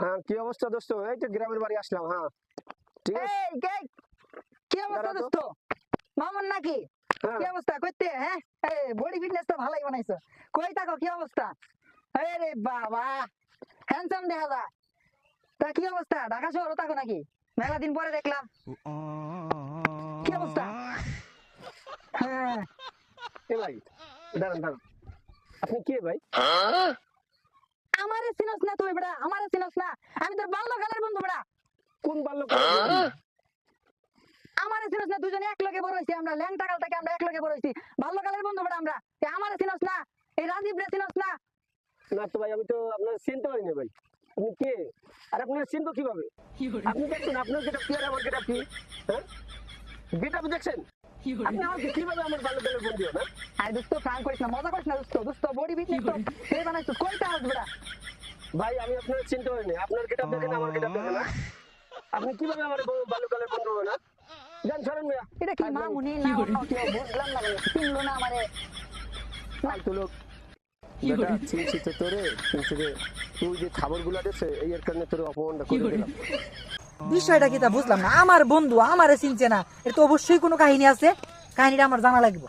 হ্যাঁ, কি অবস্থা দোস্ত? এই তো গ্রামের বাড়ি আসলাম। হ্যাঁ, ঠিক আছে। কি অবস্থা দাঁড়াও তো। দোস্ত? মামুন নাকি? হ্যাঁ, কি অবস্থা? কইতে হ্যাঁ? বডি ফিটনেস তো ভালোই বানাইছো। কই থাকো, কি অবস্থা? আরে বাবা, হ্যান্ডসাম দেখা যায়। তা কি অবস্থা? ঢাকা শহরে থাকো নাকি? মেলা দিন পরে দেখলাম। কি অবস্থা? হ্যাঁ, এ ভাই, দাঁড়ান দাঁড়ান। আপনি কে ভাই? আমারে চিনস না তুই বেটা? আমারে চিনস না? আমি তোর বাল্যকালের বন্ধু বেটা। কোন বাল্যকালের বন্ধু? আমারে চিনস না? দুজনে এক লগে বড় হইছি আমরা, ল্যাংটা কাল থেকে আমরা এক লগে বড় হইছি। বাল্যকালের বন্ধু বেটা আমরা। আমারে চিনস না? এই রাজীব রে চিনস না? না তো ভাই, আমি তো আপনার চিনতে পারিনি ভাই। আপনি কে? আর আপনার চিনবো কিভাবে? আপনি দেখছেন আপনার যেটা কি আর আমার যেটা কি? হ্যাঁ, যেটা আপনি দেখছেন, আপনি আমাকে কিভাবে আমার বাল্যকালের বন্ধু হন? হ্যাঁ? আরে দোস্ত, প্রাণ করিস না, মজা করিস না দোস্ত। দোস্ত বডি ফিটনেস তো সেই বানাইছো। কই থাকস বেটা? ভাই, আমি আপনার চিনতে পারিনি। আপনার গেটআপ দেখেন, আমার গেটআপ দেখেন না। আপনি কিভাবে আমার বাল্যকালের বন্ধু হন? না যান, সরেন মিয়া। এটা কি মামুনি না অন্য কেউ? বুঝলাম না ভাই, চিনলো না আমারে। ফালতু লোক। বেটা, চিনছি তো তোরে, কিন্তু রে, তুই যে খাবার গুলা দিচ্ছে এই এর কারণে তোর অপমানটা করে দিলাম। বিষয়টা কি তা বুঝলাম না। আমার বন্ধু আমারে চিনছে না, এটা তো অবশ্যই কোনো কাহিনী আছে। কাহিনীটা আমার জানা লাগবে।